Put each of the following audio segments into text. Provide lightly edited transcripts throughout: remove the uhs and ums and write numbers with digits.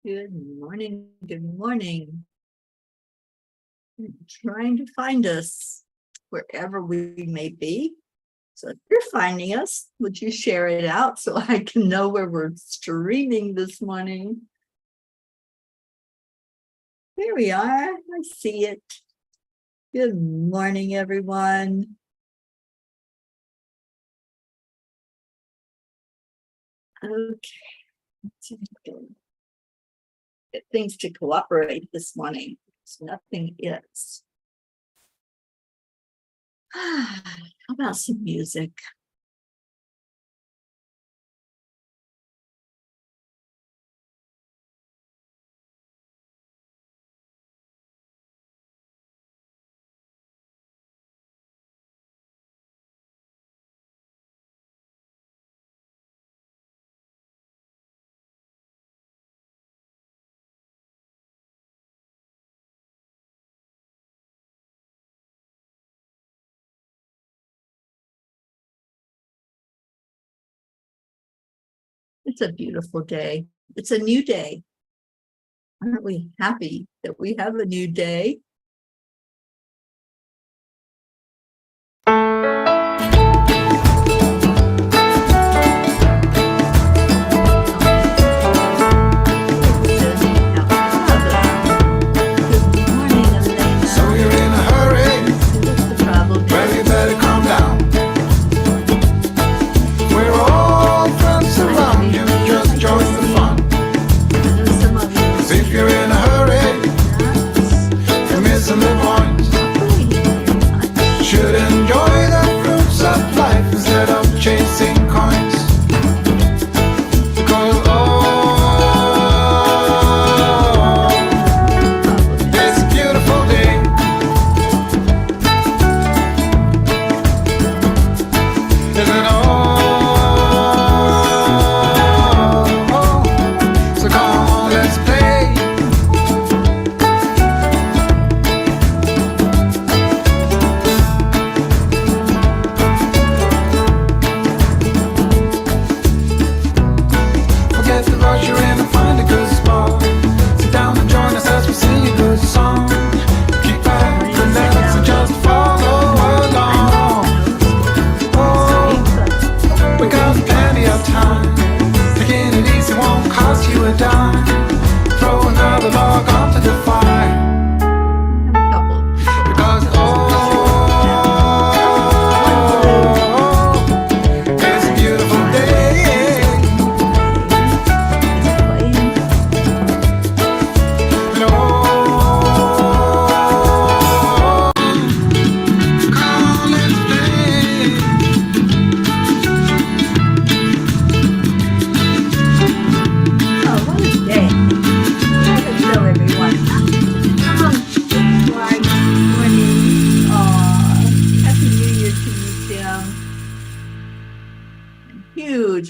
Good morning. Good morning. You're trying to find us wherever we may be. So if you're finding us, would you share it out so I can know where we're streaming this morning? Here we are. I see it. Good morning, everyone. Okay. Let's see if we can get things to cooperate this morning. Nothing is. How about some music? It's a beautiful day. It's a new day. Aren't we happy that we have a new day?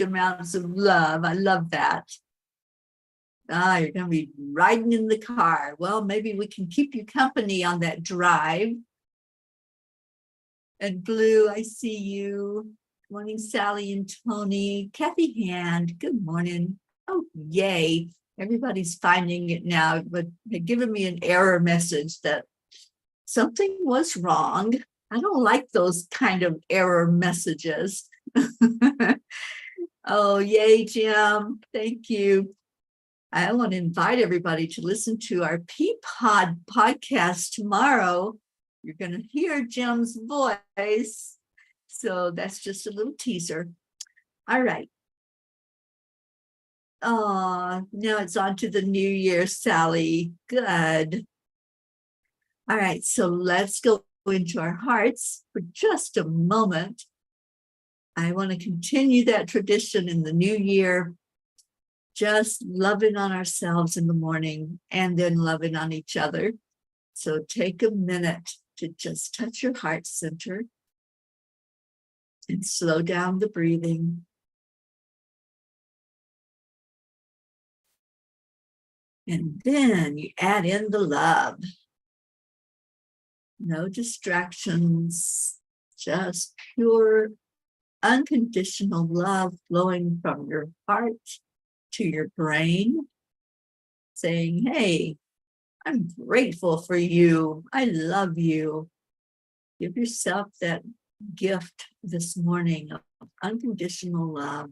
Amounts of love. I love that. You're going to be riding in the car. Well, maybe we can keep you company on that drive. And Blue, I see you. Good morning, Sally and Tony. Kathy Hand, good morning. Oh, yay. Everybody's finding it now, but they're giving me an error message that something was wrong. I don't like those kind of error messages. Oh, yay, Jim. Thank you. I want to invite everybody to listen to our Peapod podcast tomorrow. You're going to hear Jim's voice. So that's just a little teaser. All right. Oh, now it's on to the new year, Sally. Good. All right. So let's go into our hearts for just a moment. I want to continue that tradition in the new year, just loving on ourselves in the morning and then loving on each other. So take a minute to just touch your heart center and slow down the breathing. And then you add in the love. No distractions, just pure unconditional love flowing from your heart to your brain, saying, hey, I'm grateful for you. I love you. Give yourself that gift this morning of unconditional love.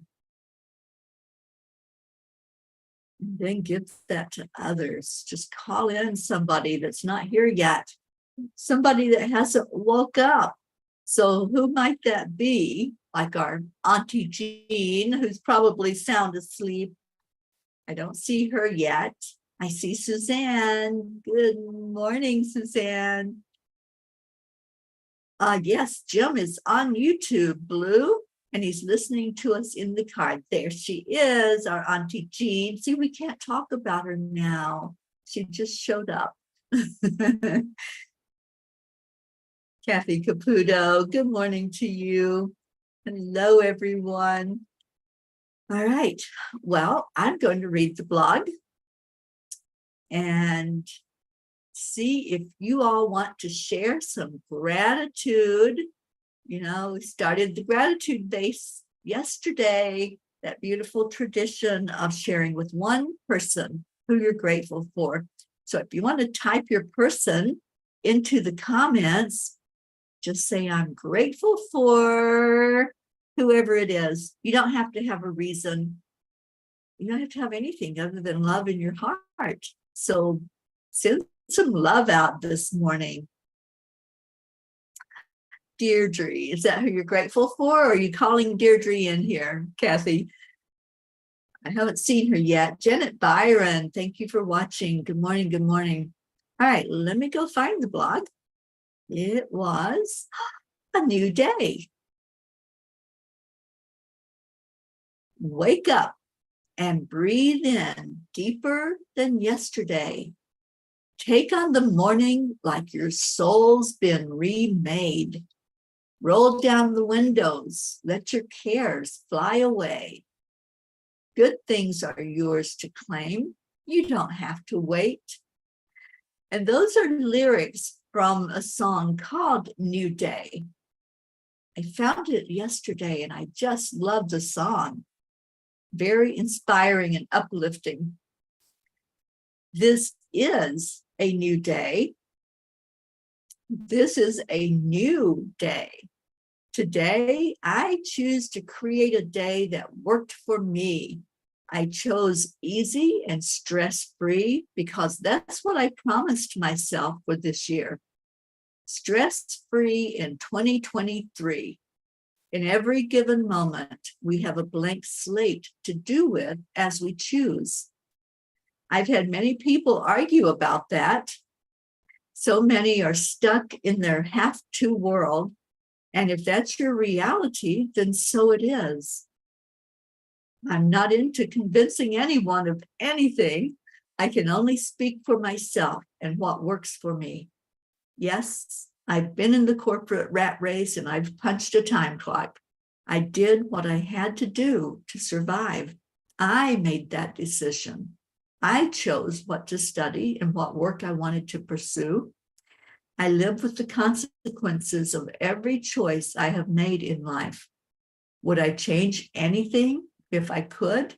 And then give that to others. Just call in somebody that's not here yet, somebody that hasn't woke up. So who might that be? Like our Auntie Jean, who's probably sound asleep. I don't see her yet. I see Suzanne. Good morning, Suzanne. Yes, Jim is on YouTube, Blue, and he's listening to us in the car. There she is, our Auntie Jean. See, we can't talk about her now. She just showed up. Kathy Caputo, good morning to you. Hello, everyone. All right, well, I'm going to read the blog and see if you all want to share some gratitude. You know, we started the gratitude base yesterday, that beautiful tradition of sharing with one person who you're grateful for. So if you want to type your person into the comments, just say, I'm grateful for whoever it is. You don't have to have a reason. You don't have to have anything other than love in your heart. So send some love out this morning. Deirdre, is that who you're grateful for? Or are you calling Deirdre in here, Kathy? I haven't seen her yet. Janet Byron, thank you for watching. Good morning, good morning. All right, let me go find the blog. It was a new day. Wake up and breathe in deeper than yesterday. Take on the morning like your soul's been remade. Roll down the windows, let your cares fly away. Good things are yours to claim. You don't have to wait. And those are lyrics from a song called New Day. I found it yesterday and I just love the song. Very inspiring and uplifting. This is a new day. This is a new day. Today, I choose to create a day that worked for me. I chose easy and stress-free because that's what I promised myself for this year. Stress-free in 2023. In every given moment, we have a blank slate to do with as we choose. I've had many people argue about that. So many are stuck in their have-to world. And if that's your reality, then so it is. I'm not into convincing anyone of anything. I can only speak for myself and what works for me. Yes, I've been in the corporate rat race and I've punched a time clock. I did what I had to do to survive. I made that decision. I chose what to study and what work I wanted to pursue. I live with the consequences of every choice I have made in life. Would I change anything if I could?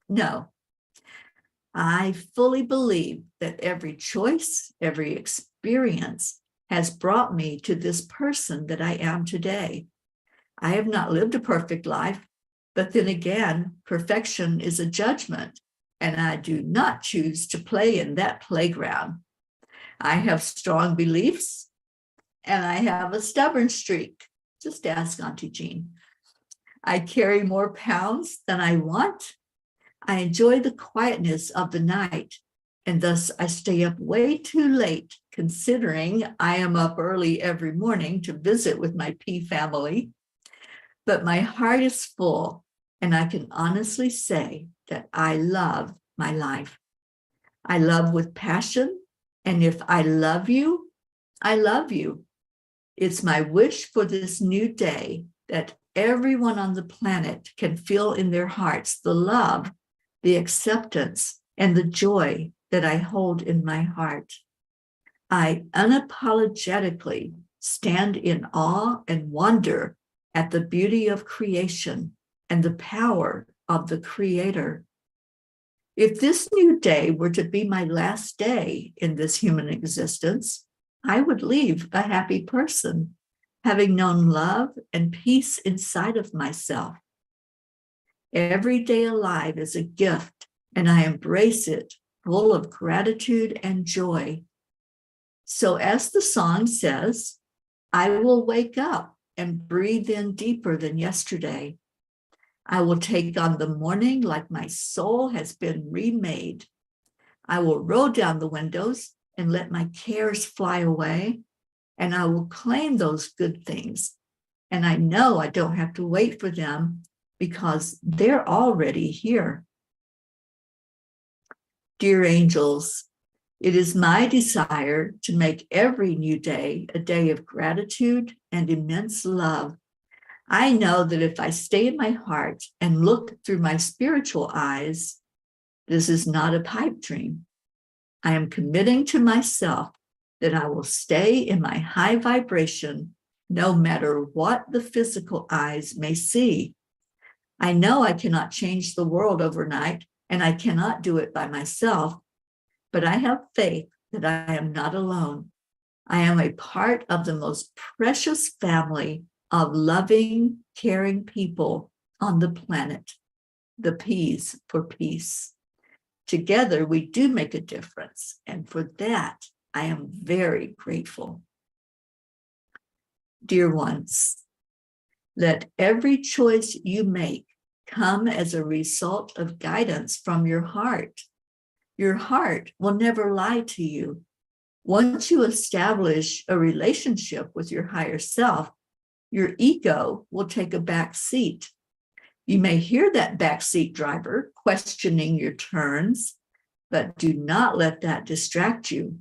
No. I fully believe that every choice, every experience has brought me to this person that I am today. I have not lived a perfect life, but then again, perfection is a judgment, and I do not choose to play in that playground. I have strong beliefs, and I have a stubborn streak. Just ask Auntie Jean. I carry more pounds than I want. I enjoy the quietness of the night, and thus I stay up way too late, considering I am up early every morning to visit with my pea family. But my heart is full, and I can honestly say that I love my life. I love with passion, and if I love you, I love you. It's my wish for this new day that everyone on the planet can feel in their hearts the love, the acceptance, and the joy that I hold in my heart. I unapologetically stand in awe and wonder at the beauty of creation and the power of the Creator. If this new day were to be my last day in this human existence, I would leave a happy person, having known love and peace inside of myself. Every day alive is a gift, and I embrace it full of gratitude and joy. So, as the song says, I will wake up and breathe in deeper than yesterday. I will take on the morning like my soul has been remade. I will roll down the windows and let my cares fly away, and I will claim those good things. And I know I don't have to wait for them because they're already here. Dear angels, it is my desire to make every new day a day of gratitude and immense love. I know that if I stay in my heart and look through my spiritual eyes, this is not a pipe dream. I am committing to myself that I will stay in my high vibration no matter what the physical eyes may see. I know I cannot change the world overnight, and I cannot do it by myself, but I have faith that I am not alone. I am a part of the most precious family of loving, caring people on the planet, the P's for peace. Together, we do make a difference, and for that, I am very grateful. Dear ones, let every choice you make come as a result of guidance from your heart. Your heart will never lie to you. Once you establish a relationship with your higher self, your ego will take a back seat. You may hear that backseat driver questioning your turns, but do not let that distract you.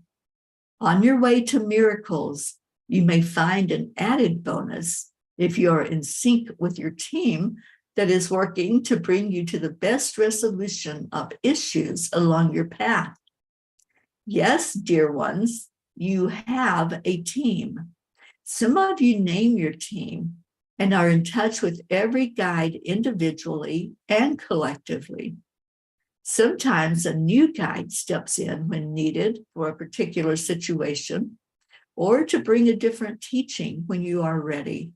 On your way to miracles, you may find an added bonus if you are in sync with your team that is working to bring you to the best resolution of issues along your path. Yes, dear ones, you have a team. Some of you name your team and are in touch with every guide individually and collectively. Sometimes a new guide steps in when needed for a particular situation or to bring a different teaching when you are ready.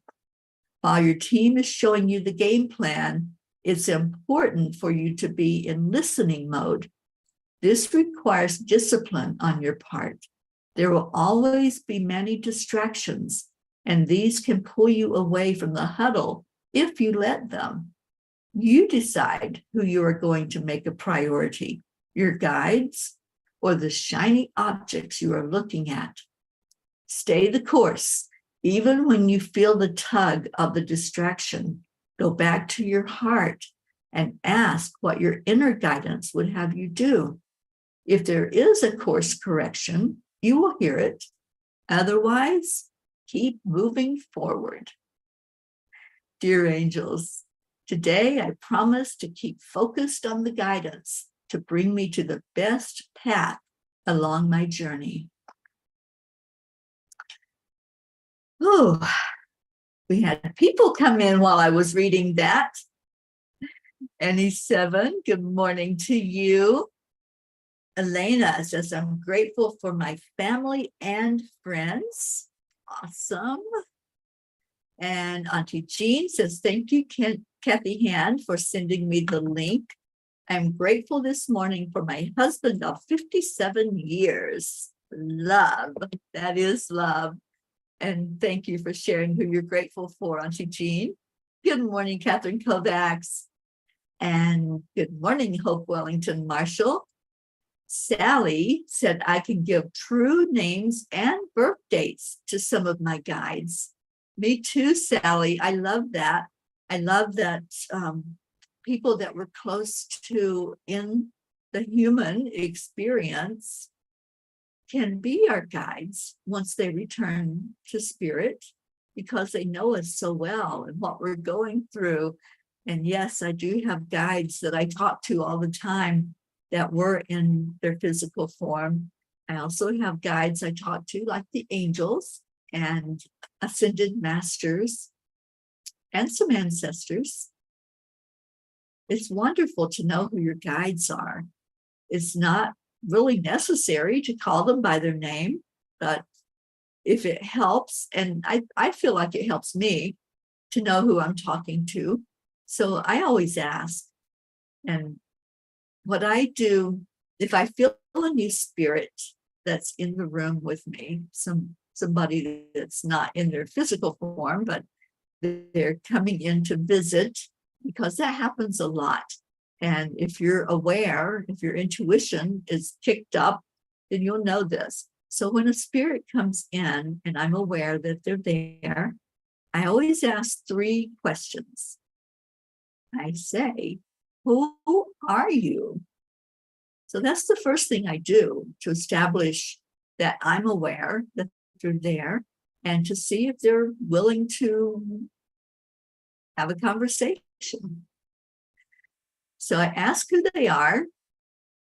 While your team is showing you the game plan, it's important for you to be in listening mode. This requires discipline on your part. There will always be many distractions, and these can pull you away from the huddle if you let them. You decide who you are going to make a priority, your guides or the shiny objects you are looking at. Stay the course. Even when you feel the tug of the distraction, go back to your heart and ask what your inner guidance would have you do. If there is a course correction, you will hear it. Otherwise, keep moving forward. Dear angels, today I promise to keep focused on the guidance to bring me to the best path along my journey. Oh, we had people come in while I was reading that. Annie7, good morning to you. Elena says, I'm grateful for my family and friends. Awesome. And Auntie Jean says, thank you, Kathy Hand, for sending me the link. I'm grateful this morning for my husband of 57 years. Love, that is love. And thank you for sharing who you're grateful for, Auntie Jean. Good morning, Catherine Kovacs. And good morning, Hope Wellington Marshall. Sally said, I can give true names and birth dates to some of my guides. Me too, Sally. I love that. I love that people that we're close to in the human experience can be our guides once they return to spirit, because they know us so well and what we're going through. And yes, I do have guides that I talk to all the time that were in their physical form. I also have guides I talk to, like the angels and ascended masters and some ancestors. It's wonderful to know who your guides are. it's not really necessary to call them by their name, but if it helps, and I feel like it helps me to know who I'm talking to. So I always ask. And what I do, if I feel a new spirit that's in the room with me, somebody that's not in their physical form, but they're coming in to visit, because that happens a lot. And if you're aware, if your intuition is kicked up, then you'll know this. So when a spirit comes in and I'm aware that they're there, I always ask 3 questions. I say, who are you? So that's the first thing I do to establish that I'm aware that they're there, and to see if they're willing to have a conversation. So I ask who they are,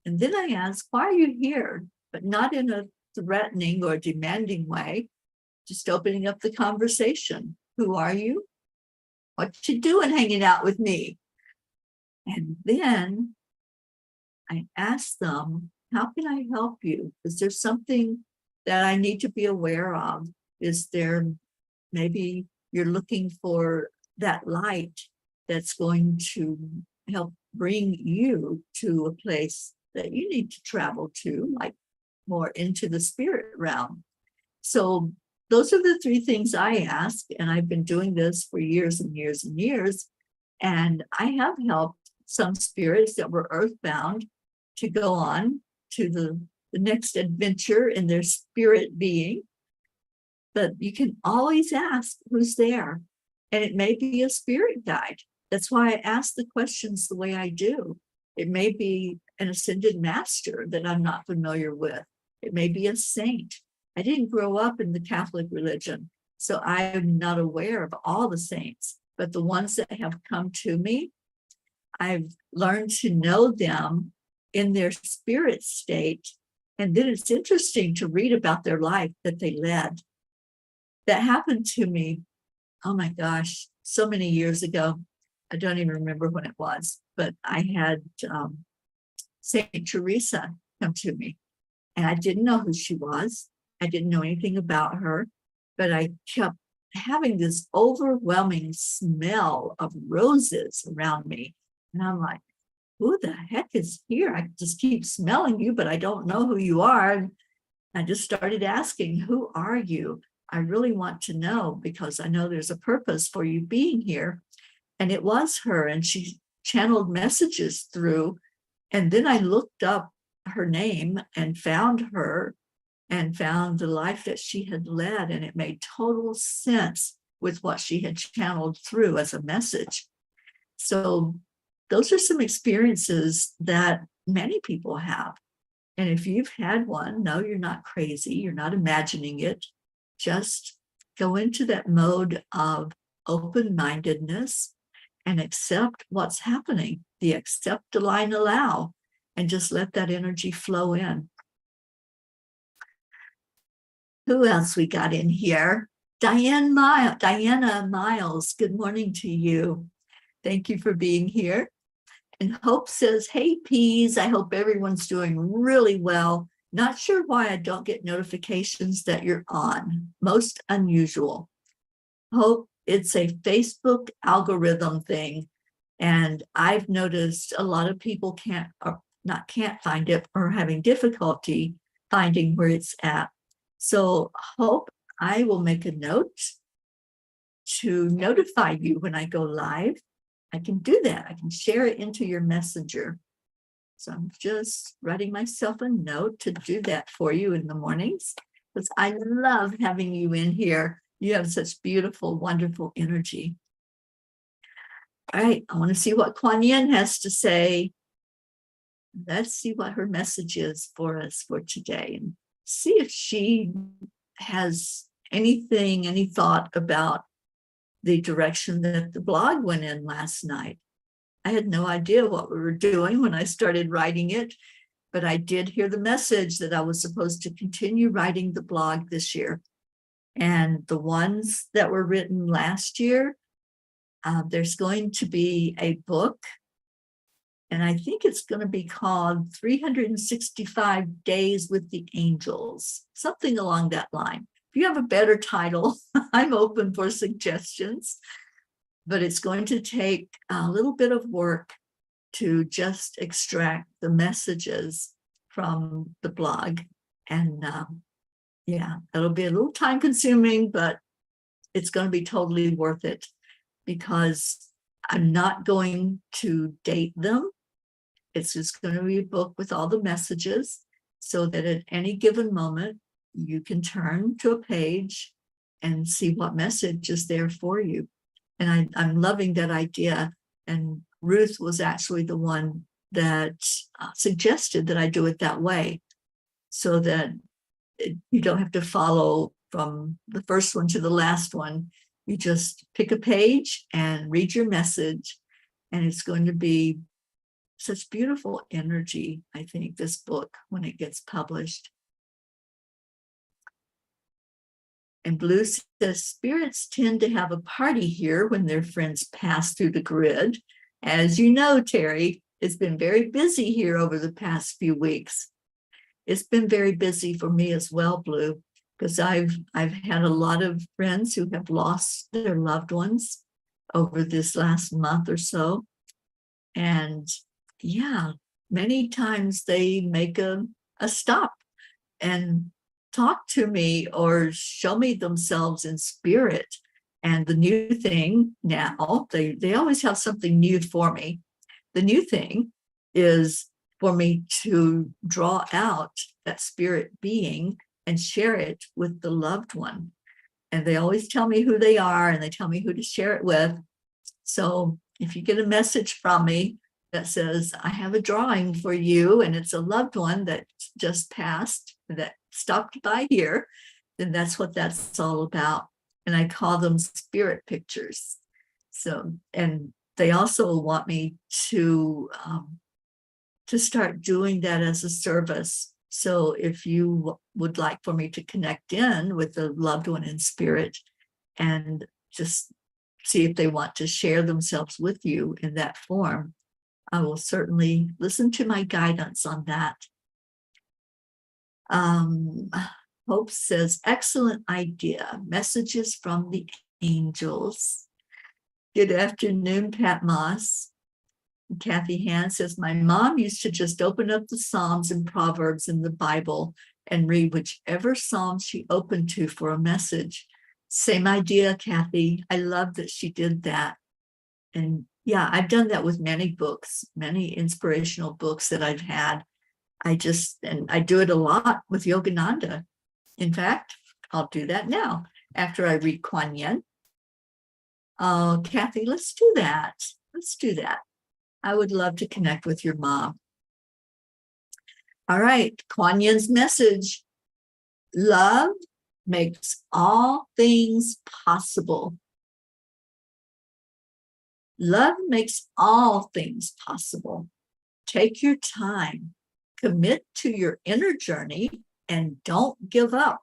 and then I ask, why are you here? But not in a threatening or demanding way, just opening up the conversation. Who are you? What you doing hanging out with me? And then I ask them, how can I help you? Is there something that I need to be aware of? Is there, maybe you're looking for that light that's going to help bring you to a place that you need to travel to, like more into the spirit realm. So those are the 3 things I ask, and I've been doing this for years and years and years. And I have helped some spirits that were earthbound to go on to the next adventure in their spirit being. But you can always ask who's there, and it may be a spirit guide. That's why I ask the questions the way I do. It may be an ascended master that I'm not familiar with. It may be a saint. I didn't grow up in the Catholic religion, so I'm not aware of all the saints, but the ones that have come to me, I've learned to know them in their spirit state. And then it's interesting to read about their life that they led. That happened to me, oh my gosh, so many years ago. I don't even remember when it was, but I had Saint Teresa come to me, and I didn't know who she was. I didn't know anything about her, but I kept having this overwhelming smell of roses around me. And I'm like, who the heck is here? I just keep smelling you, but I don't know who you are. And I just started asking, who are you? I really want to know, because I know there's a purpose for you being here. And it was her, and she channeled messages through. And then I looked up her name and found her and found the life that she had led. And it made total sense with what she had channeled through as a message. So those are some experiences that many people have. And if you've had one, no, you're not crazy. You're not imagining it. Just go into that mode of open-mindedness and accept what's happening. The accept, align, allow, and just let that energy flow in. Who else we got in here? Diana Miles, good morning to you. Thank you for being here. And Hope says, hey, Peas, I hope everyone's doing really well. Not sure why I don't get notifications that you're on. Most unusual. Hope, it's a Facebook algorithm thing. And I've noticed a lot of people can't find it, or having difficulty finding where it's at. So Hope, I will make a note to notify you when I go live. I can do that. I can share it into your messenger. So I'm just writing myself a note to do that for you in the mornings, because I love having you in here. You have such beautiful, wonderful energy. All right, I want to see what Kuan Yin has to say. Let's see what her message is for us for today, and see if she has anything, any thought about the direction that the blog went in last night. I had no idea what we were doing when I started writing it, but I did hear the message that I was supposed to continue writing the blog this year. And the ones that were written last year, there's going to be a book And I think it's going to be called 365 Days with the Angels, something along that line. If you have a better title, I'm open for suggestions, but it's going to take a little bit of work to just extract the messages from the blog. And yeah, it'll be a little time consuming, but it's going to be totally worth it because I'm not going to date them. It's just going to be a book with all the messages so that at any given moment, you can turn to a page and see what message is there for you. And I'm loving that idea. And Ruth was actually the one that suggested that I do it that way so that you don't have to follow from the first one to the last one. You just pick a page and read your message, and it's going to be such beautiful energy, I think, this book, when it gets published. And Blue says, spirits tend to have a party here when their friends pass through the grid. As you know, Teri, it's been very busy here over the past few weeks. It's been very busy for me as well, Blue, because I've had a lot of friends who have lost their loved ones over this last month or so. And yeah, many times they make a stop and talk to me or show me themselves in spirit. And the new thing now, they always have something new for me. The new thing is for me to draw out that spirit being and share it with the loved one. And they always tell me who they are and they tell me who to share it with. So if you get a message from me that says, I have a drawing for you, and it's a loved one that just passed, that stopped by here, then that's what that's all about. And I call them spirit pictures. So, and they also want me to start doing that as a service. So if you would like for me to connect in with a loved one in spirit and just see if they want to share themselves with you in that form, I will certainly listen to my guidance on that. Hope says, excellent idea. Messages from the angels. Good afternoon, Pat Moss. Kathy Hand says, my mom used to just open up the Psalms and Proverbs in the Bible and read whichever Psalm she opened to for a message. Same idea, Kathy. I love that she did that. And yeah, I've done that with many books, many inspirational books that I've had. And I do it a lot with Yogananda. In fact, I'll do that now after I read Kuan Yin. Oh, Kathy, let's do that. Let's do that. I would love to connect with your mom. All right, Kuan Yin's message. Love makes all things possible. Love makes all things possible. Take your time, commit to your inner journey, and don't give up.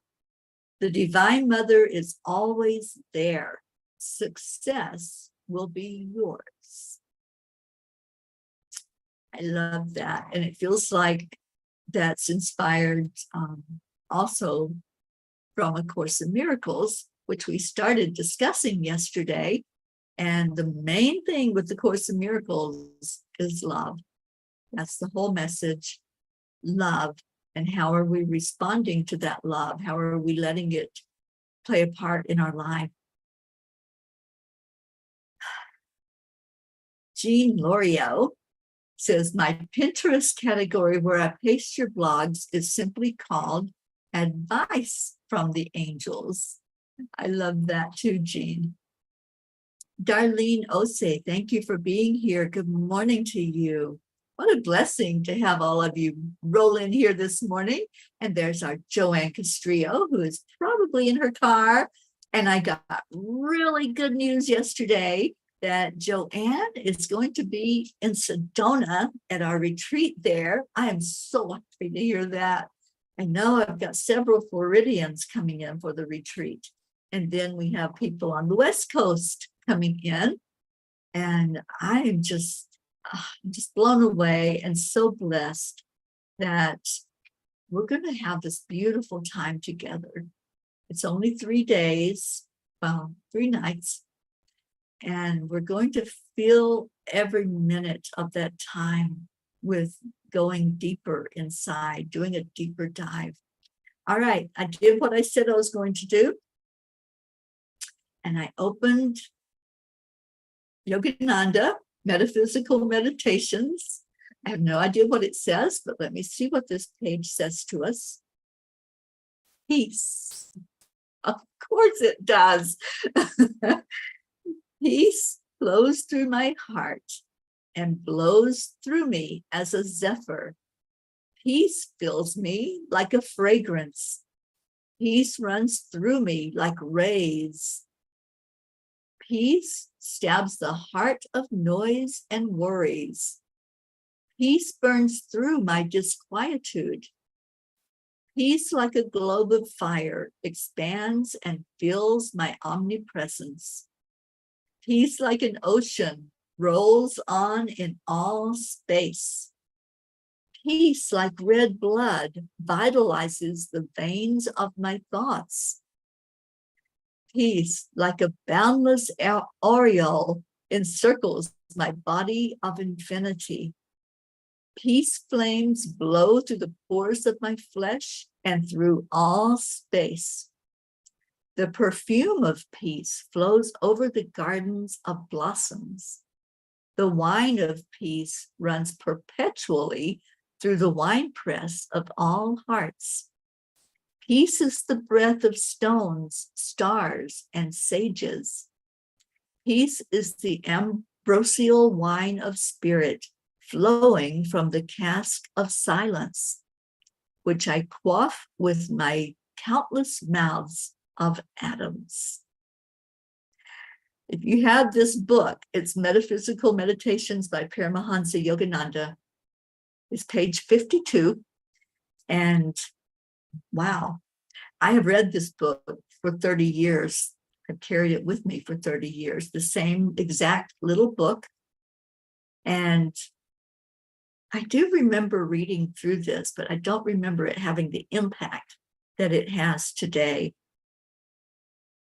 The Divine Mother is always there. Success will be yours. I love that. And it feels like that's inspired also from A Course in Miracles, which we started discussing yesterday. And the main thing with the Course in Miracles is love. That's the whole message, love. And how are we responding to that love? How are we letting it play a part in our life? Jean Lorio says, my Pinterest category where I paste your blogs is simply called Advice from the Angels. I love that too, Jean. Darlene Ose, thank you for being here. Good morning to you. What a blessing to have all of you roll in here this morning. And there's our Joanne Castrillo, who is probably in her car. And I got really good news yesterday that Joanne is going to be in Sedona at our retreat there. I am so happy to hear that. I know I've got several Floridians coming in for the retreat. And then we have people on the West Coast coming in. And I'm just blown away and so blessed that we're going to have this beautiful time together. It's only 3 days, well, 3 nights, and we're going to fill every minute of that time with going deeper inside, doing a deeper dive. All right, I did what I said I was going to do, and I opened Yogananda, Metaphysical Meditations. I have no idea what it says, but let me see what this page says to us. Peace. Of course it does. Peace flows through my heart and blows through me as a zephyr. Peace fills me like a fragrance. Peace runs through me like rays. Peace stabs the heart of noise and worries. Peace burns through my disquietude. Peace, like a globe of fire, expands and fills my omnipresence. Peace, like an ocean, rolls on in all space. Peace, like red blood, vitalizes the veins of my thoughts. Peace, like a boundless aureole, encircles my body of infinity. Peace flames blow through the pores of my flesh and through all space. The perfume of peace flows over the gardens of blossoms. The wine of peace runs perpetually through the winepress of all hearts. Peace is the breath of stones, stars, and sages. Peace is the ambrosial wine of spirit flowing from the cask of silence, which I quaff with my countless mouths of atoms. If you have this book, it's Metaphysical Meditations by Paramahansa Yogananda. It's page 52. And wow, I have read this book for 30 years. I've carried it with me for 30 years, the same exact little book. And I do remember reading through this, but I don't remember it having the impact that it has today.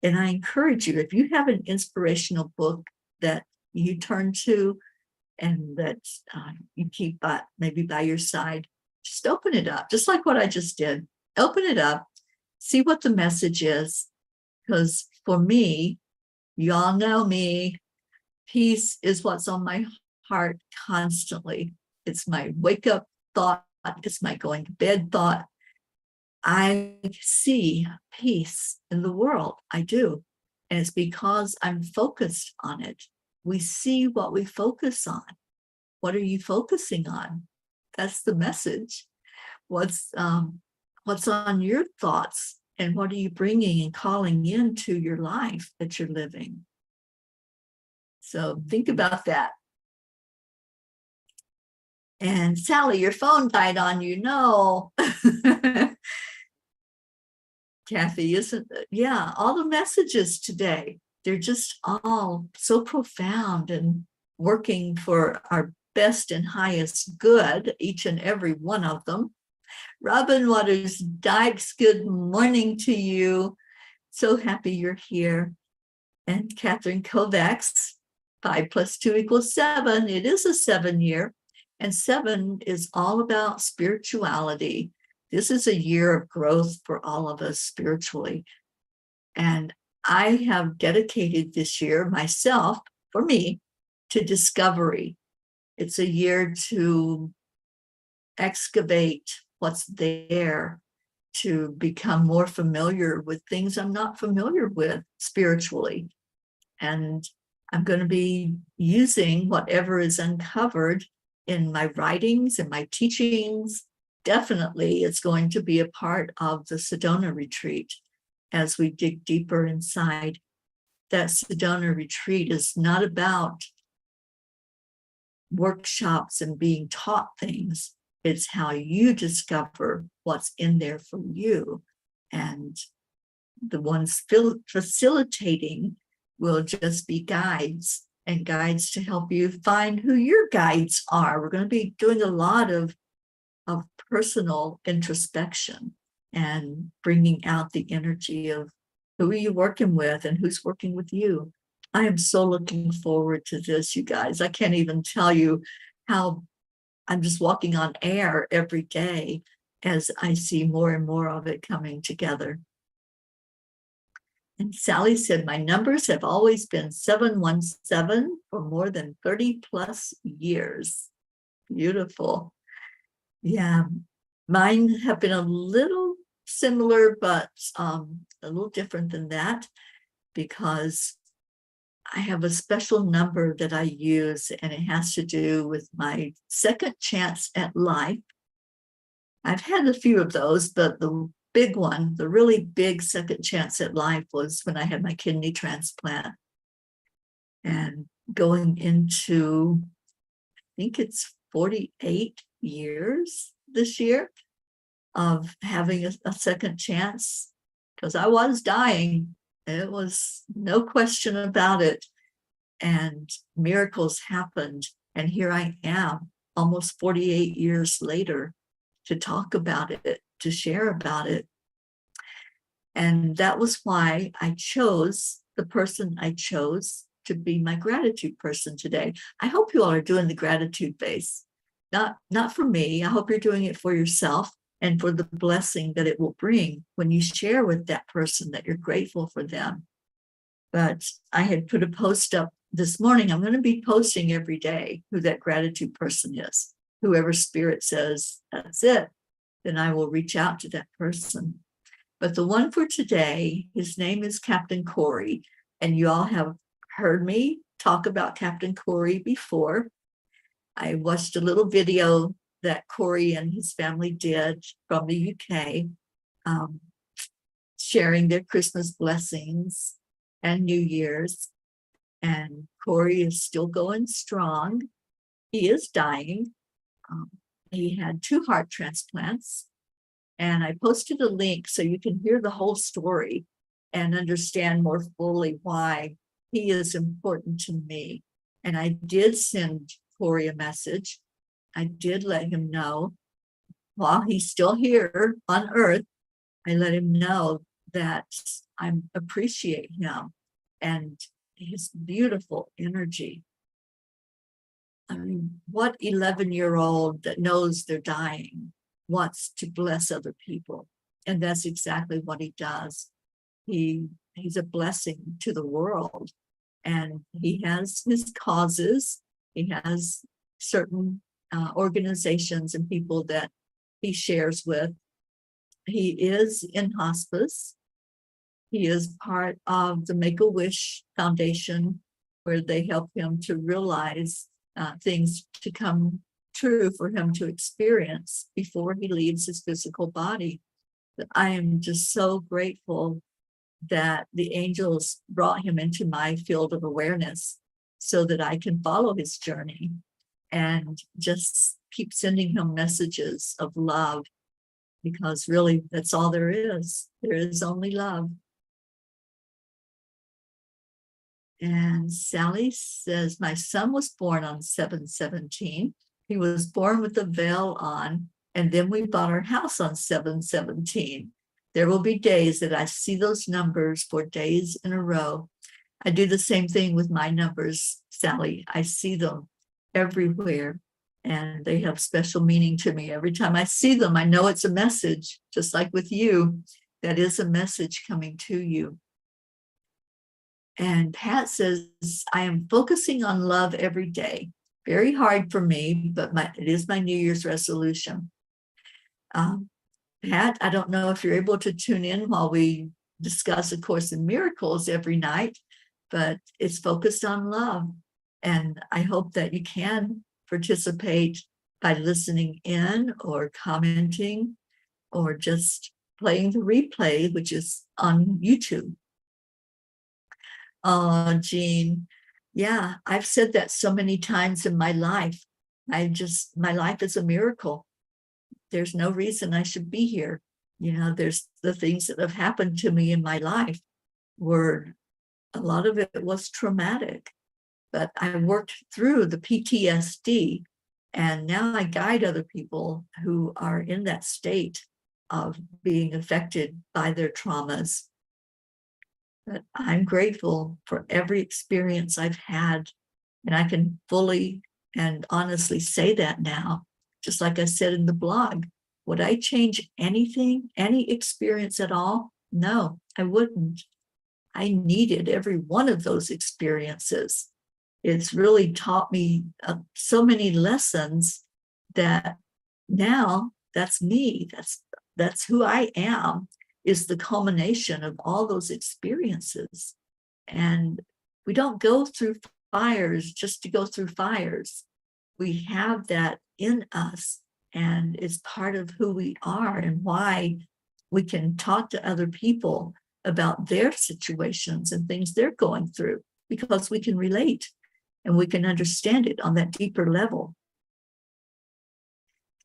And I encourage you, if you have an inspirational book that you turn to and that you keep maybe by your side, just open it up, just like what I just did. Open it up, see what the message is. Because for me, y'all know me, peace is what's on my heart constantly. It's my wake up thought. It's my going to bed thought. I see peace in the world. I do. And it's because I'm focused on it. We see what we focus on. What are you focusing on? That's the message. What's on your thoughts, and what are you bringing and calling into your life that you're living? So think about that. And Sally, your phone died on you. No. Kathy, isn't it? Yeah, all the messages today, they're just all so profound and working for our best and highest good, each and every one of them. Robin Waters Dykes, good morning to you. So happy you're here. And Catherine Kovacs, 5 + 2 = 7. It is a 7 year. And 7 is all about spirituality. This is a year of growth for all of us spiritually. And I have dedicated this year myself, for me, to discovery. It's a year to excavate what's there, to become more familiar with things I'm not familiar with spiritually. And I'm going to be using whatever is uncovered in my writings and my teachings. Definitely, it's going to be a part of the Sedona retreat as we dig deeper inside. That Sedona retreat is not about workshops and being taught things. It's how you discover what's in there for you. And the ones facilitating will just be guides and guides to help you find who your guides are. We're going to be doing a lot of personal introspection and bringing out the energy of who are you working with and who's working with you. I am so looking forward to this, you guys. I can't even tell you how I'm just walking on air every day as I see more and more of it coming together. And Sally said, my numbers have always been 717 for more than 30 plus years. Beautiful. Yeah, mine have been a little similar, but a little different than that, because I have a special number that I use, and it has to do with my second chance at life. I've had a few of those, but the big one, the really big second chance at life, was when I had my kidney transplant. And going into, I think it's 48 years this year of having a second chance, because I was dying. It was no question about it. And miracles happened. And here I am, almost 48 years later, to talk about it, to share about it. And that was why I chose the person I chose to be my gratitude person today. I hope you all are doing the gratitude base. Not for me. I hope you're doing it for yourself and for the blessing that it will bring when you share with that person that you're grateful for them. But I had put a post up this morning. I'm going to be posting every day who that gratitude person is. Whoever spirit says that's it, then I will reach out to that person. But the one for today, his name is Captain Corey. And you all have heard me talk about Captain Corey before. I watched a little video that Corey and his family did from the UK, sharing their Christmas blessings and New Year's. And Corey is still going strong. He is dying. He had 2 heart transplants. And I posted a link so you can hear the whole story and understand more fully why he is important to me. And I did send Corey a message. I did let him know while he's still here on Earth, I let him know that I appreciate him and his beautiful energy. I mean, what 11-year-old that knows they're dying wants to bless other people? And that's exactly what he does. He's a blessing to the world. And he has his causes. He has certain organizations and people that he shares with. He is in hospice. He is part of the Make-A-Wish Foundation, where they help him to realize things to come true for him to experience before he leaves his physical body. But I am just so grateful that the angels brought him into my field of awareness so that I can follow his journey and just keep sending him messages of love, because really that's all there is. There is only love. And Sally says, my son was born on 7/17. He was born with the veil on, and then we bought our house on 7/17. There will be days that I see those numbers for days in a row. I do the same thing with my numbers, Sally. I see them everywhere, and they have special meaning to me. Every time I see them, I know it's a message, just like with you. That is a message coming to you. And Pat says, I am focusing on love every day. Very hard for me, but it is my New Year's resolution. Pat, I don't know if you're able to tune in while we discuss A Course in Miracles every night, but it's focused on love. And I hope that you can participate by listening in or commenting or just playing the replay, which is on YouTube. Oh, Jean. Yeah, I've said that so many times in my life. My life is a miracle. There's no reason I should be here. You know, there's the things that have happened to me in my life where a lot of it was traumatic. but I worked through the PTSD, and now I guide other people who are in that state of being affected by their traumas. But I'm grateful for every experience I've had, and I can fully and honestly say that now, just like I said in the blog. Would I change anything, any experience at all? No, I wouldn't. I needed every one of those experiences. It's really taught me so many lessons that now that's me. That's who I am, is the culmination of all those experiences. And we don't go through fires just to go through fires. We have that in us, and it's part of who we are and why we can talk to other people about their situations and things they're going through, because we can relate and we can understand it on that deeper level.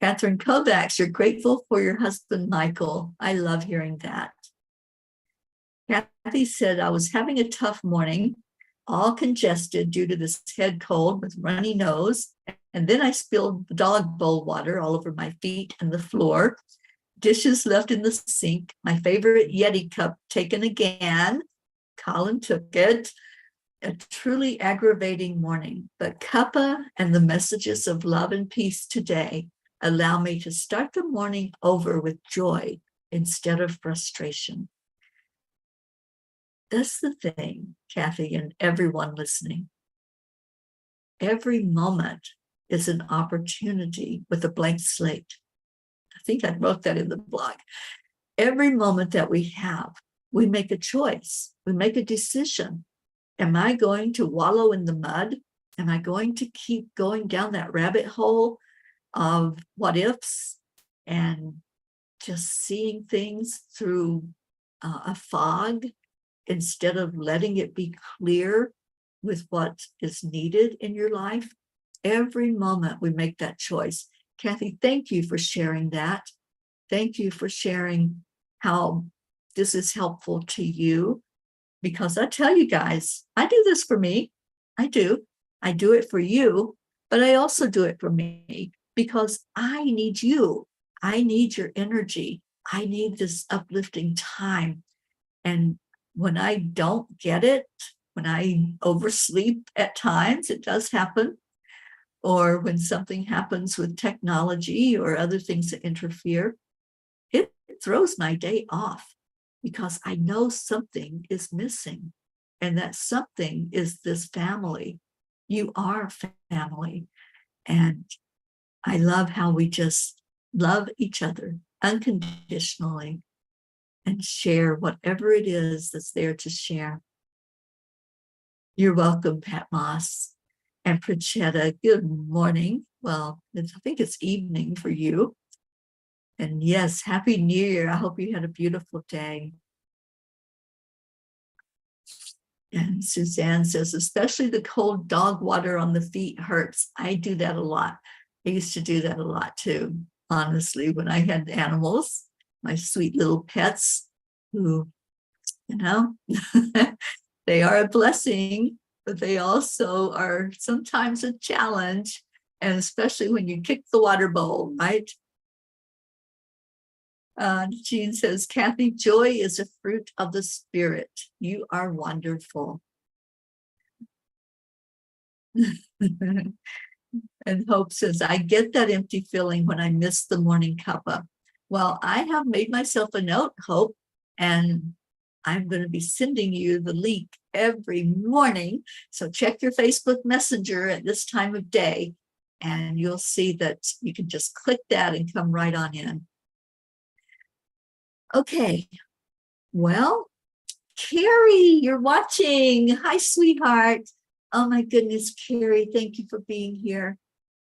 Catherine Kovacs, you're grateful for your husband, Michael. I love hearing that. Kathy said, I was having a tough morning, all congested due to this head cold with runny nose. And then I spilled dog bowl water all over my feet and the floor. Dishes left in the sink. My favorite Yeti cup taken again. Colin took it. A truly aggravating morning. But Cuppa and the messages of love and peace today allow me to start the morning over with joy instead of frustration. That's the thing, Kathy, and everyone listening. Every moment is an opportunity with a blank slate. I think I wrote that in the blog. Every moment that we have, we make a choice. We make a decision. Am I going to wallow in the mud? Am I going to keep going down that rabbit hole of what ifs and just seeing things through a fog instead of letting it be clear with what is needed in your life? Every moment we make that choice. Kathy, thank you for sharing that. Thank you for sharing how this is helpful to you, because I tell you guys, I do this for me. I do. I do it for you, but I also do it for me because I need you. I need your energy. I need this uplifting time. And when I don't get it, when I oversleep at times, it does happen, or when something happens with technology or other things that interfere, it throws my day off because I know something is missing. And that something is this family. You are family. And I love how we just love each other unconditionally and share whatever it is that's there to share. You're welcome, Pat Moss. And Pritchetta, good morning. Well, I think it's evening for you. And yes, Happy New Year. I hope you had a beautiful day. And Suzanne says, especially the cold dog water on the feet hurts. I do that a lot. I used to do that a lot too, honestly, when I had animals, my sweet little pets who, they are a blessing, but they also are sometimes a challenge, and especially when you kick the water bowl, right? Jean says, Kathy, joy is a fruit of the spirit. You are wonderful. And Hope says, I get that empty feeling when I miss the morning cuppa. Well, I have made myself a note, Hope, and I'm going to be sending you the link every morning. So check your Facebook Messenger at this time of day, and you'll see that you can just click that and come right on in. Okay, well, Carrie, you're watching. Hi, sweetheart. Oh my goodness, Carrie, thank you for being here.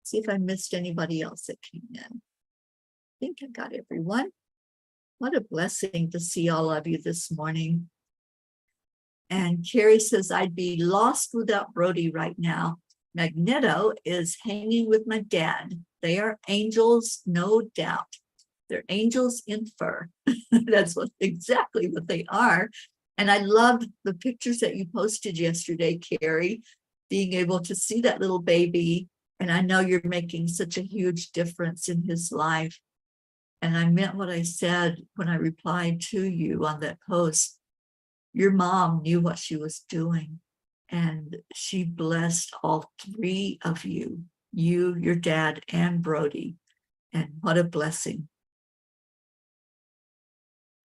See if I missed anybody else that came in. I think I got everyone. What a blessing to see all of you this morning. And Carrie says, I'd be lost without Brody right now. Magneto is hanging with my dad. They are angels, no doubt. They're angels in fur. That's exactly what they are. And I loved the pictures that you posted yesterday, Carrie, being able to see that little baby. And I know you're making such a huge difference in his life. And I meant what I said when I replied to you on that post. Your mom knew what she was doing, and she blessed all three of you, your dad, and Brody. And what a blessing.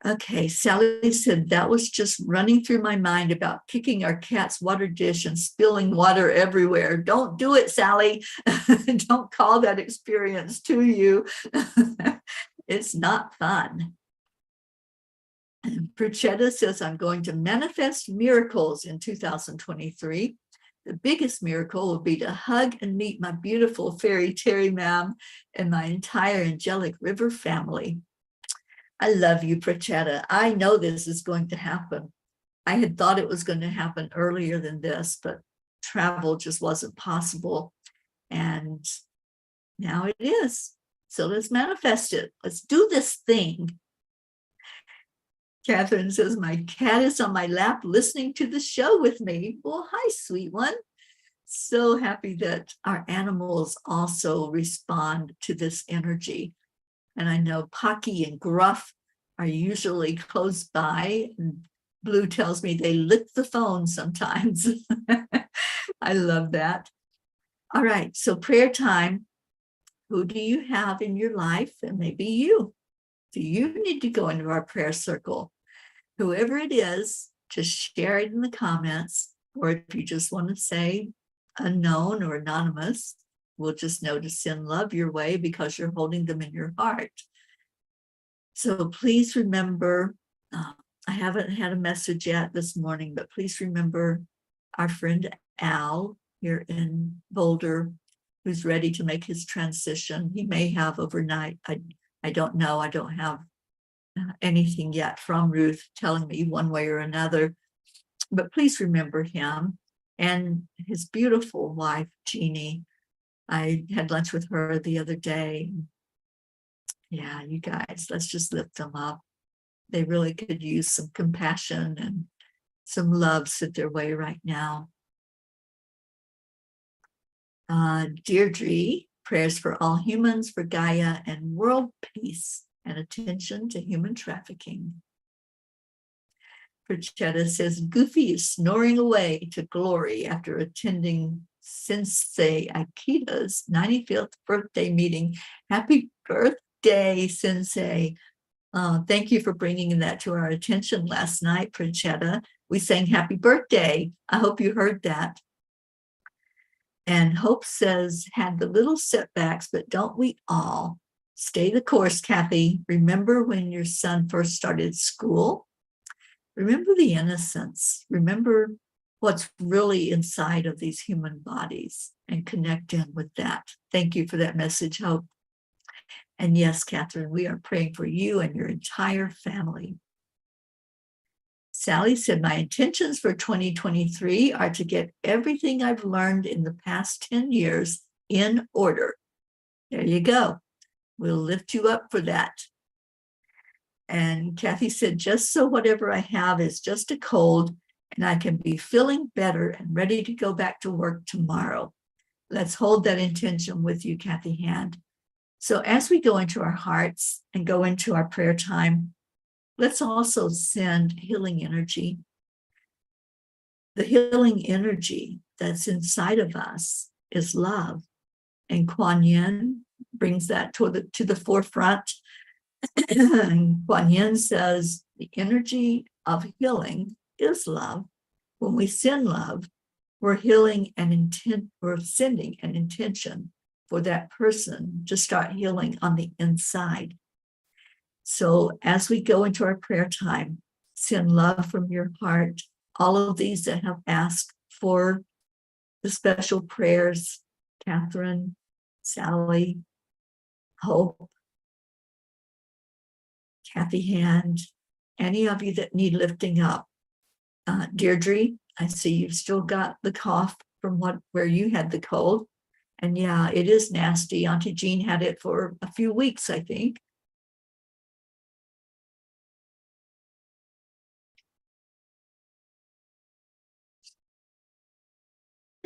Okay, Sally said, that was just running through my mind about kicking our cat's water dish and spilling water everywhere. Don't do it, Sally. Don't call that experience to you. It's not fun. And Bruchetta says, I'm going to manifest miracles in 2023. The biggest miracle will be to hug and meet my beautiful fairy Teri ma'am and my entire Angelic River family. I love you, Bruchetta. I know this is going to happen. I had thought it was going to happen earlier than this, but travel just wasn't possible. And now it is. So let's manifest it. Let's do this thing. Catherine says, my cat is on my lap listening to the show with me. Well, hi, sweet one. So happy that our animals also respond to this energy. And I know Pocky and Gruff are usually close by. And Blue tells me they lick the phone sometimes. I love that. All right, so prayer time. Who do you have in your life? And maybe you. Do you need to go into our prayer circle? Whoever it is, just share it in the comments. Or if you just want to say unknown or anonymous, we'll just know to send love your way because you're holding them in your heart. So please remember, I haven't had a message yet this morning, but please remember our friend Al here in Boulder, who's ready to make his transition. He may have overnight. I don't know. I don't have anything yet from Ruth telling me one way or another. But please remember him and his beautiful wife, Jeannie. I had lunch with her the other day. Yeah, you guys, let's just lift them up. They really could use some compassion and some love sent their way right now. Deirdre, prayers for all humans, for Gaia and world peace and attention to human trafficking. Perchetta says, Goofy is snoring away to glory after attending Sensei Akita's 95th birthday meeting. Happy birthday, Sensei. Thank you for bringing that to our attention last night, Perchetta. We sang happy birthday. I hope you heard that. And Hope says, had the little setbacks, but don't we all? Stay the course, Kathy. Remember when your son first started school? Remember the innocence. Remember what's really inside of these human bodies and connect in with that. Thank you for that message, Hope. And yes, Catherine, we are praying for you and your entire family. Sally said, my intentions for 2023 are to get everything I've learned in the past 10 years in order. There you go. We'll lift you up for that. And Kathy said, just so whatever I have is just a cold and I can be feeling better and ready to go back to work tomorrow. Let's hold that intention with you, Kathy Hand. So as we go into our hearts and go into our prayer time, let's also send healing energy. The healing energy that's inside of us is love. And Kuan Yin brings that to the forefront. And Kuan Yin says the energy of healing is love. When we send love, we're healing an intent, we're sending an intention for that person to start healing on the inside. So as we go into our prayer time, send love from your heart. All of these that have asked for the special prayers, Catherine, Sally, Hope, Kathy Hand, any of you that need lifting up. Deirdre, I see you've still got the cough from where you had the cold. And yeah, it is nasty. Auntie Jean had it for a few weeks, I think.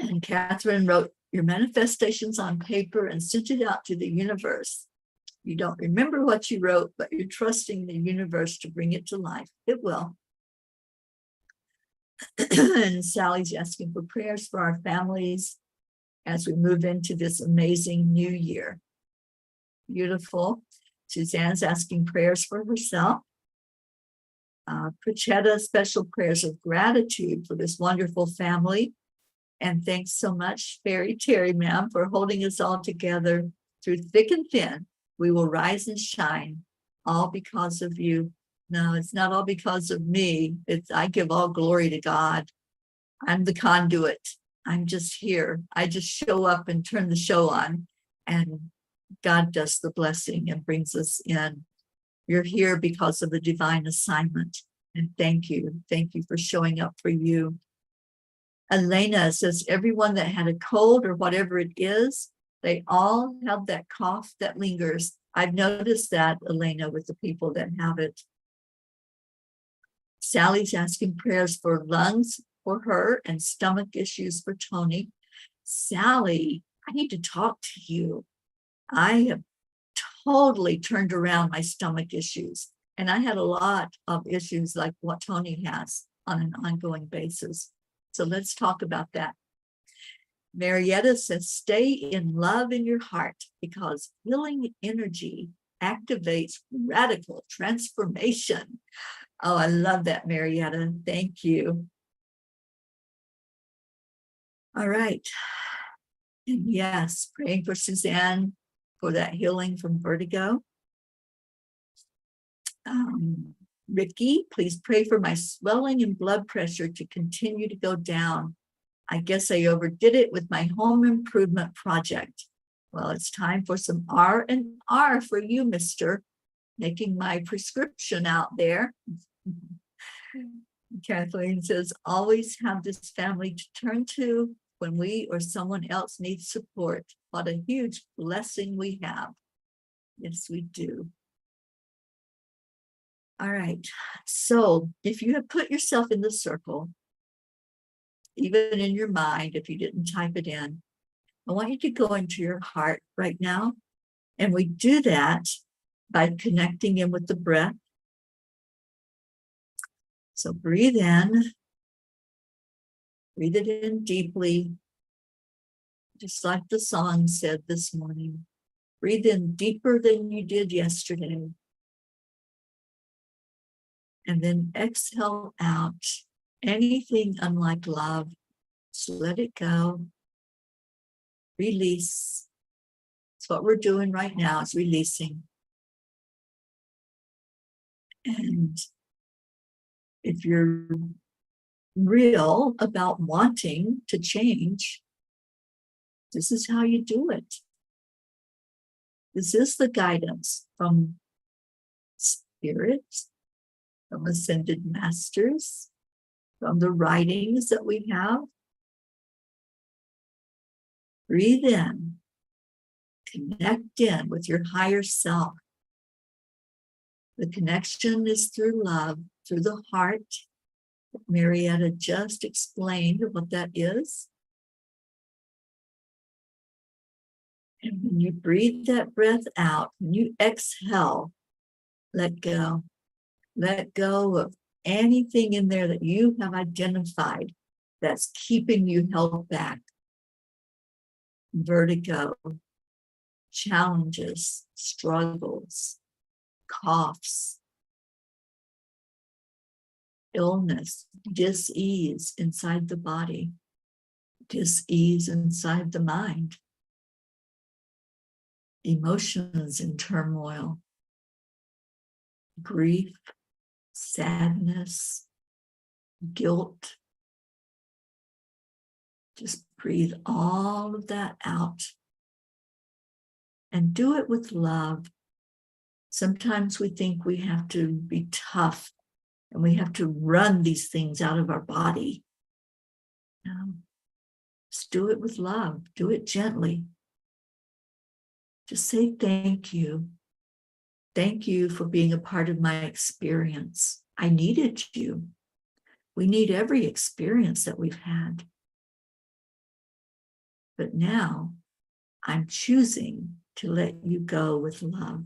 And Catherine wrote your manifestations on paper and sent it out to the universe. You don't remember what you wrote, but you're trusting the universe to bring it to life. It will. And Sally's asking for prayers for our families as we move into this amazing new year. Beautiful. Suzanne's asking prayers for herself. Prachetta, special prayers of gratitude for this wonderful family. And thanks so much, Teri, ma'am, for holding us all together through thick and thin. We will rise and shine, all because of you. No, it's not all because of me. I give all glory to God. I'm the conduit. I'm just here. I just show up and turn the show on, and God does the blessing and brings us in. You're here because of the divine assignment. And thank you. Thank you for showing up for you. Elena says, everyone that had a cold or whatever it is, they all have that cough that lingers. I've noticed that, Elena, with the people that have it. Sally's asking prayers for lungs for her and stomach issues for Tony. Sally, I need to talk to you. I have totally turned around my stomach issues. And I had a lot of issues like what Tony has on an ongoing basis. So let's talk about that. Marietta says, stay in love in your heart because healing energy activates radical transformation. Oh, I love that, Marietta. Thank you. All right. And yes, praying for Suzanne for that healing from vertigo. Ricky, please pray for my swelling and blood pressure to continue to go down. I guess I overdid it with my home improvement project. Well, it's time for some R&R for you, mister. Making my prescription out there. Kathleen says, always have this family to turn to when we or someone else needs support. What a huge blessing we have. Yes, we do. All right. So if you have put yourself in the circle, even in your mind, if you didn't type it in, I want you to go into your heart right now. And we do that by connecting in with the breath. So breathe in, breathe it in deeply, just like the song said this morning. Breathe in deeper than you did yesterday. And then exhale out anything unlike love. Just let it go. Release. It's what we're doing right now, is releasing. And if you're real about wanting to change, this is how you do it. This is the guidance from spirit, from ascended masters, from the writings that we have. Breathe in, connect in with your higher self. The connection is through love, through the heart. Marietta just explained what that is. And when you breathe that breath out, when you exhale, let go. Let go of anything in there that you have identified that's keeping you held back. Vertigo, challenges, struggles, coughs, illness, dis-ease inside the body, dis-ease inside the mind, emotions in turmoil, grief, sadness, guilt. Just breathe all of that out and do it with love. Sometimes we think we have to be tough and we have to run these things out of our body. No. Just do it with love. Do it gently. Just say thank you. Thank you for being a part of my experience. I needed you. We need every experience that we've had. But now I'm choosing to let you go with love.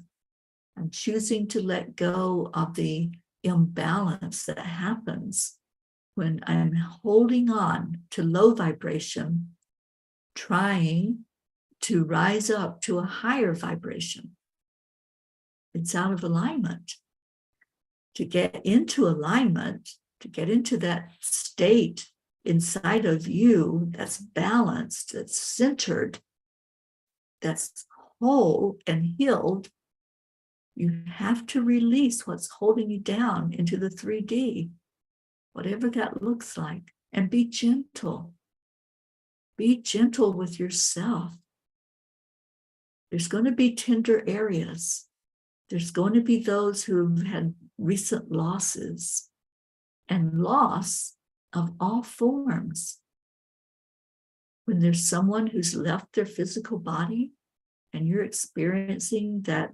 I'm choosing to let go of the imbalance that happens when I'm holding on to low vibration, trying to rise up to a higher vibration. It's out of alignment. To get into alignment, to get into that state inside of you that's balanced, that's centered, that's whole and healed, you have to release what's holding you down into the 3D, whatever that looks like, and be gentle. Be gentle with yourself. There's going to be tender areas. There's going to be those who've had recent losses and loss of all forms. When there's someone who's left their physical body and you're experiencing that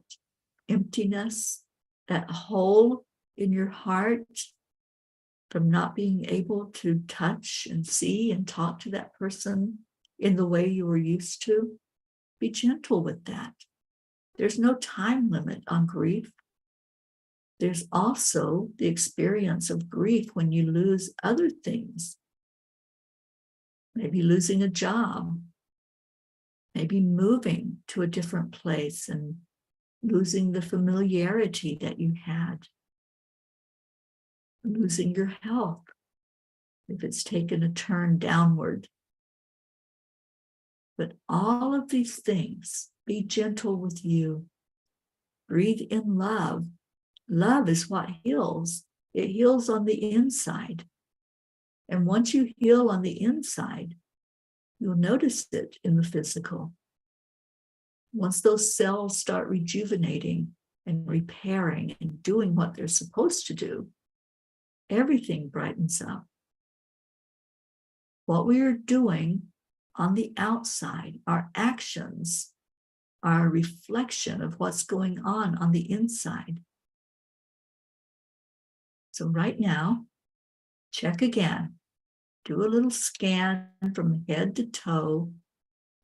emptiness, that hole in your heart from not being able to touch and see and talk to that person in the way you were used to, be gentle with that. There's no time limit on grief. There's also the experience of grief when you lose other things. Maybe losing a job, maybe moving to a different place and losing the familiarity that you had, losing your health if it's taken a turn downward. But all of these things, be gentle with you. Breathe in love. Love is what heals. It heals on the inside. And once you heal on the inside, you'll notice it in the physical. Once those cells start rejuvenating and repairing and doing what they're supposed to do, everything brightens up. What we are doing on the outside, our actions, are a reflection of what's going on the inside. So right now, check again. Do a little scan from head to toe.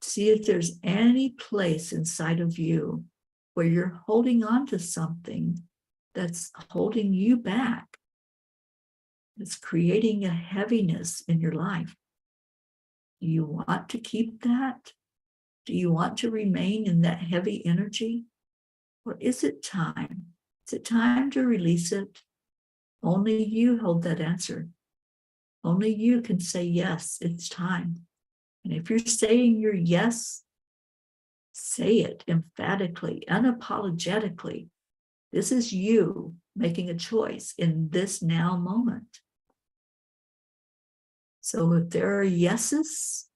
See if there's any place inside of you where you're holding on to something that's holding you back. It's creating a heaviness in your life. Do you want to keep that? Do you want to remain in that heavy energy? Or is it time? Is it time to release it? Only you hold that answer. Only you can say, yes, it's time. And if you're saying your yes, say it emphatically, unapologetically. This is you making a choice in this now moment. So if there are yeses,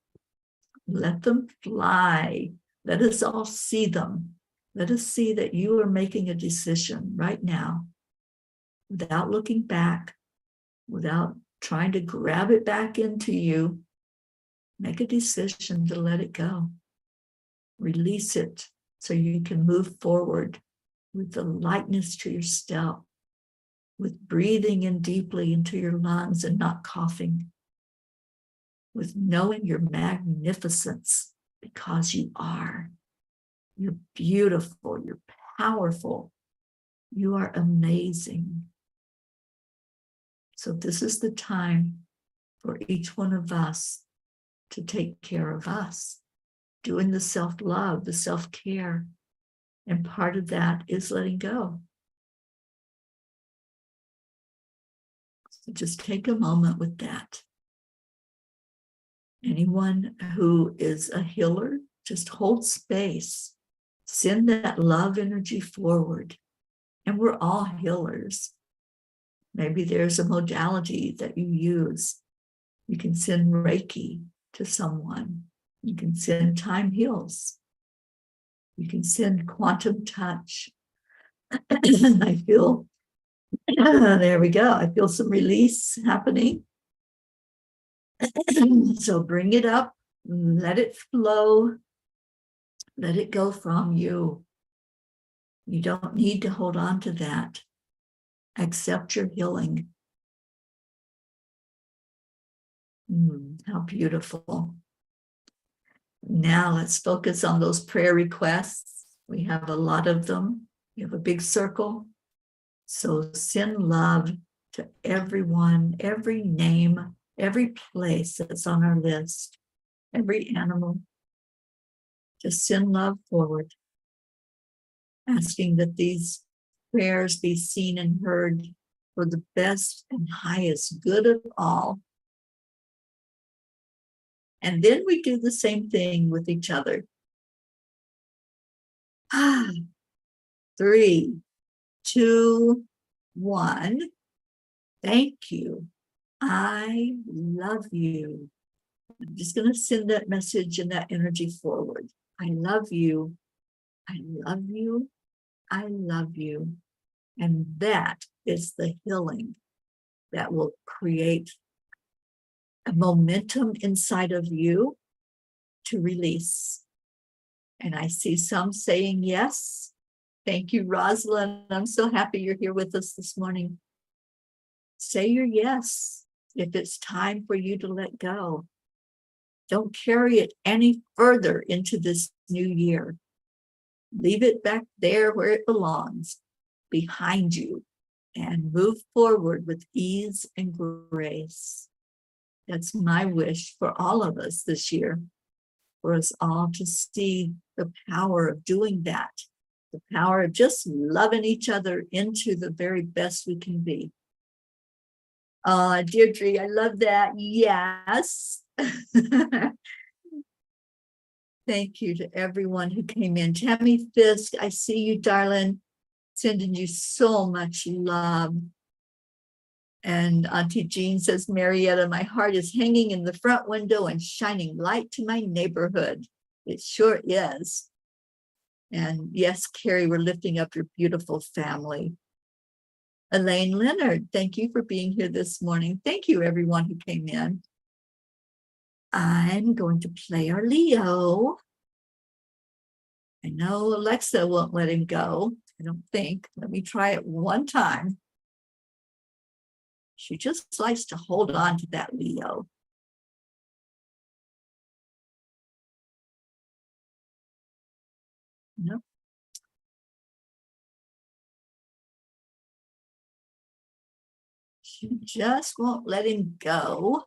let them fly. Let us all see them. Let us see that you are making a decision right now without looking back, without trying to grab it back into you. Make a decision to let it go. Release it so you can move forward with the lightness to your step, with breathing in deeply into your lungs and not coughing, with knowing your magnificence because you are. You're beautiful, you're powerful, you are amazing. So this is the time for each one of us to take care of us, doing the self-love, the self-care. And part of that is letting go. So just take a moment with that. Anyone who is a healer, just hold space. Send that love energy forward. And we're all healers. Maybe there's a modality that you use. You can send Reiki to someone. You can send time heals. You can send quantum touch. I feel, there we go. I feel some release happening. So bring it up, let it flow, let it go from you. You don't need to hold on to that. Accept your healing. How beautiful. Now let's focus on those prayer requests. We have a lot of them. We have a big circle. So send love to everyone, every name, every place that's on our list, every animal. Just send love forward, asking that these prayers be seen and heard for the best and highest good of all. And then we do the same thing with each other. 3, 2, 1. Thank you. I love you. I'm just going to send that message and that energy forward. I love you. I love you. I love you. And that is the healing that will create a momentum inside of you to release. And I see some saying yes. Thank you, Rosalind. I'm so happy you're here with us this morning. Say your yes if it's time for you to let go. Don't carry it any further into this new year. Leave it back there where it belongs, behind you, and move forward with ease and grace. That's my wish for all of us this year, for us all to see the power of doing that, the power of just loving each other into the very best we can be. Deirdre, I love that. Yes. Thank you to everyone who came in. Tammy Fisk, I see you, darling. Sending you so much love. And Auntie Jean says, Marietta, my heart is hanging in the front window and shining light to my neighborhood. It sure is. And yes, Carrie, we're lifting up your beautiful family. Elaine Leonard, thank you for being here this morning. Thank you, everyone who came in. I'm going to play our Leo. I know Alexa won't let him go, I don't think. Let me try it one time. She just likes to hold on to that Leo. Nope. She just won't let him go.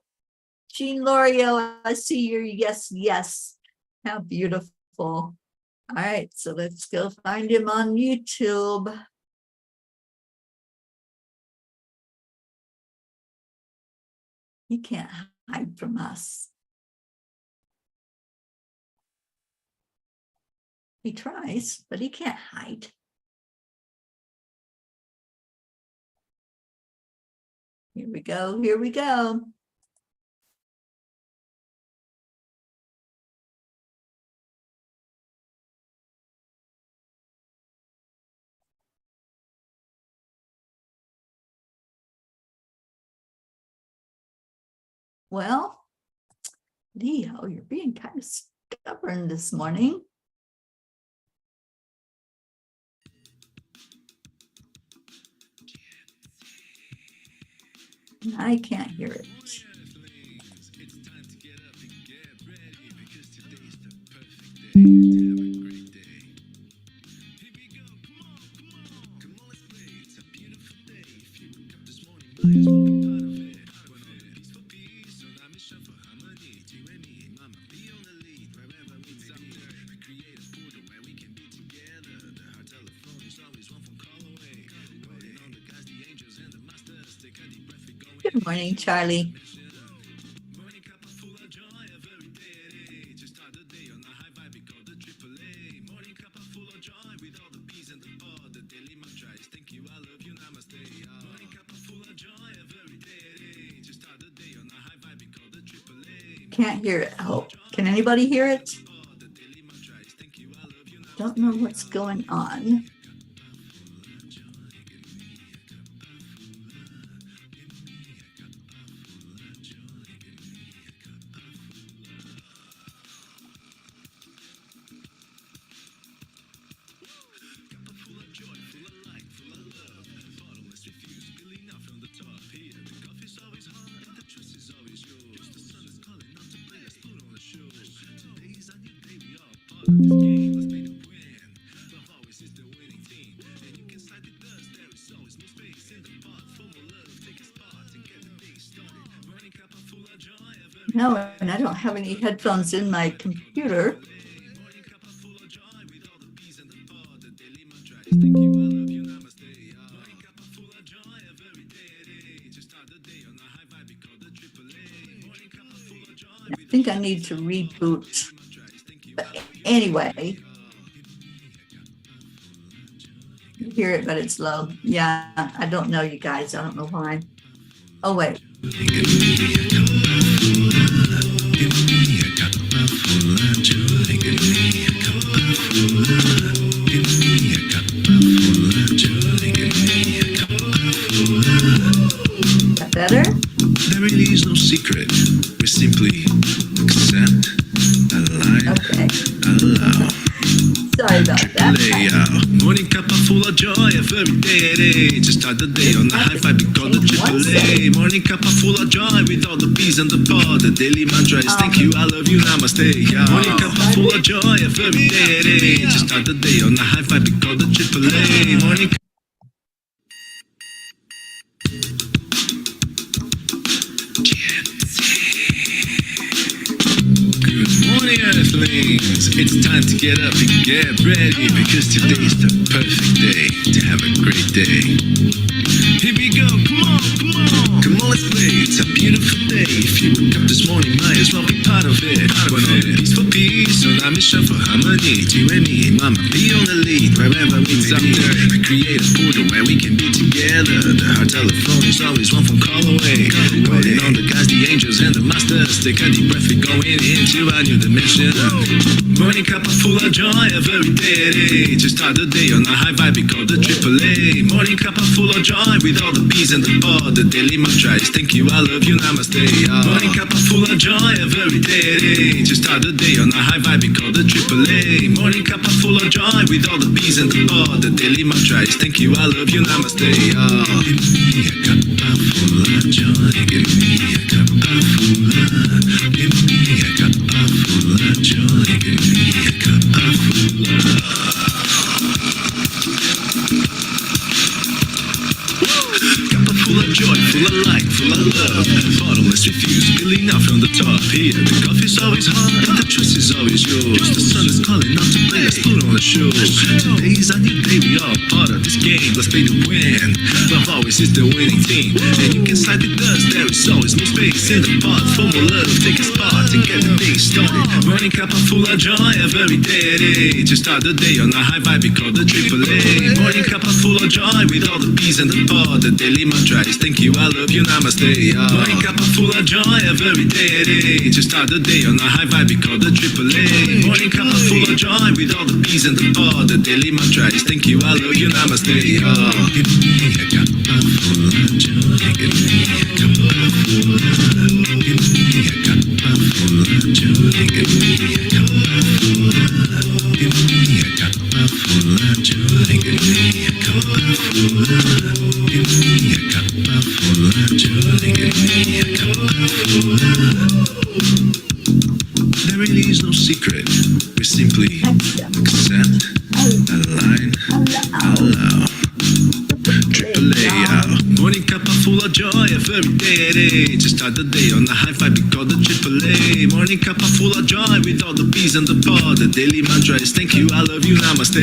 Jean L'Oreal, I see your yes, yes. How beautiful. All right, so let's go find him on YouTube. He can't hide from us. He tries, but he can't hide. Here we go, here we go. Well, Leo, you're being kind of stubborn this morning. I can't hear it. Good morning, Charlie. Can't hear it. Oh, can anybody hear it? Don't know what's going on. No, and I don't have any headphones in my computer. I think I need to reboot. But anyway, you hear it, but it's low. Yeah, I don't know, you guys. I don't know why. Oh, wait. That better? There really is no secret. We simply accept, align, Okay. allow. Sorry about that. Layout. Morning cuppa full of joy every day at 8. Just start the day on the high five because the AAA. Morning cuppa full of joy with all the peas and the pod. The daily mantra is thank you, I love you, namaste. Morning cuppa full of joy every day at 8. Just start the day on the high five because the AAA. Morning. Good morning, Earthlings. It's time to get up and get ready because today's the perfect day to have a great day. Here we go, come on, come on. Come on, let's play. It's a beautiful day. If you woke up this morning, might as well be part of it. One on the peace for peace, on our mission for harmony. You and me, mama, be on the lead wherever we may be. We create a portal where we can be together. The heart telephone is always one phone call away. Calling on the guys, the angels, and the masters. Take a deep breath, we're going into a new dimension. Morning cup of full of joy every day. To start the day on a high vibe, we call the AAA. Morning cup of full of joy with all the peas and the pod. The daily mantra is thank you, I love you, namaste. Morning cup of full of joy every day. To start the day on a high vibe, we call the AAA. Morning cup of full of joy with all the peas and the pod. The daily mantra is thank you, I love you, namaste. Give me a cup full of joy. Give me a cup full of. Give me a cup full of joy. Give me a cup full of. Full of joy, full of light, full of love. Bottomless refuse, spilling out from the top here. The coffee's always hot and the truth is always yours. The sun is calling out to play, let's put on a show. Today's a new day, we all part of this game. Let's play to win. Love always is the winning team. And you can side with us, there is always no space in the pot. For more love, take a spot and get the day started. Morning cup full of joy every day. To start the day on a high vibe, we call the AAA. Morning cup full of joy with all the peas and the pod. The daily mantra is thank you, I love you, namaste. Morning cup full of joy every day. To start the day on a high vibe, we call the AAA. Morning cup full of joy with all the peas and the pod. The daily mantra is thank you, I love you, namaste. Give me a cup full of joy. Give me a cup full of. Give me a cup full of joy. Give me a cup full of. Give me a cup full of joy. Give me a cup full of. Give me a cup full of joy. Give me a cup full of. There really is no secret. We simply accept, align, allow. AAA, morning cup full of joy every day at 8. To start the day on the high five, we call the AAA. Morning cup full of joy with all the peas and the pod. The daily mantra is thank you, I love you, namaste.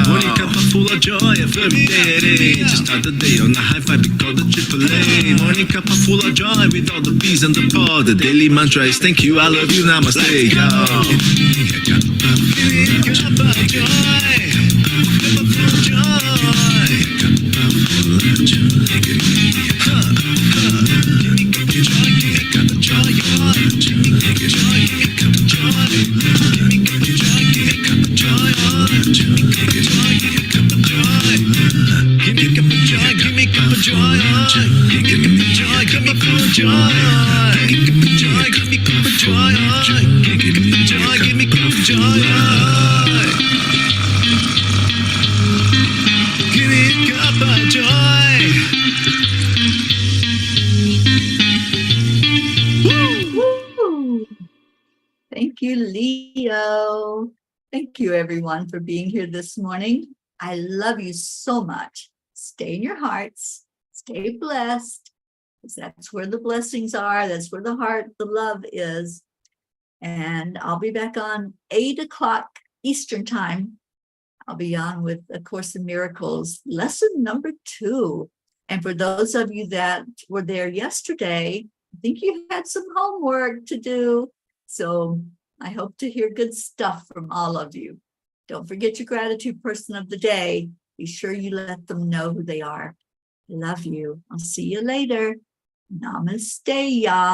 Morning cup full of joy every day at 8. To start the day on the high five, we call the AAA. Morning cup full of joy with all the peas and the pod. The daily mantra is thank you, I love you, namaste. Give me a cup full of joy. Cup full of joy. Full of joy, give me a cup, give me a cup of joy, give me a cup of joy, give me a cup of joy, give me a cup of joy, give me a cup of joy, give me a cup of joy, give me a cup of joy, give me a cup of joy, give me a cup of joy, give me a cup of joy, give me a cup of joy, give me a cup of joy, give me a cup of joy, give me a cup of joy, give me a cup of joy, give me a cup of joy. Give me a cup of joy. Woo! Thank you, Leo. Thank you, everyone, for being here this morning. I love you so much. Stay in your hearts. Stay blessed. 'cause that's where the blessings are. That's where the heart, the love is. And I'll be back on 8 o'clock Eastern time. I'll be on with A Course in Miracles, lesson number 2. And for those of you that were there yesterday, I think you had some homework to do. So I hope to hear good stuff from all of you. Don't forget your gratitude person of the day. Be sure you let them know who they are. Love you. I'll see you later. Namaste, y'all.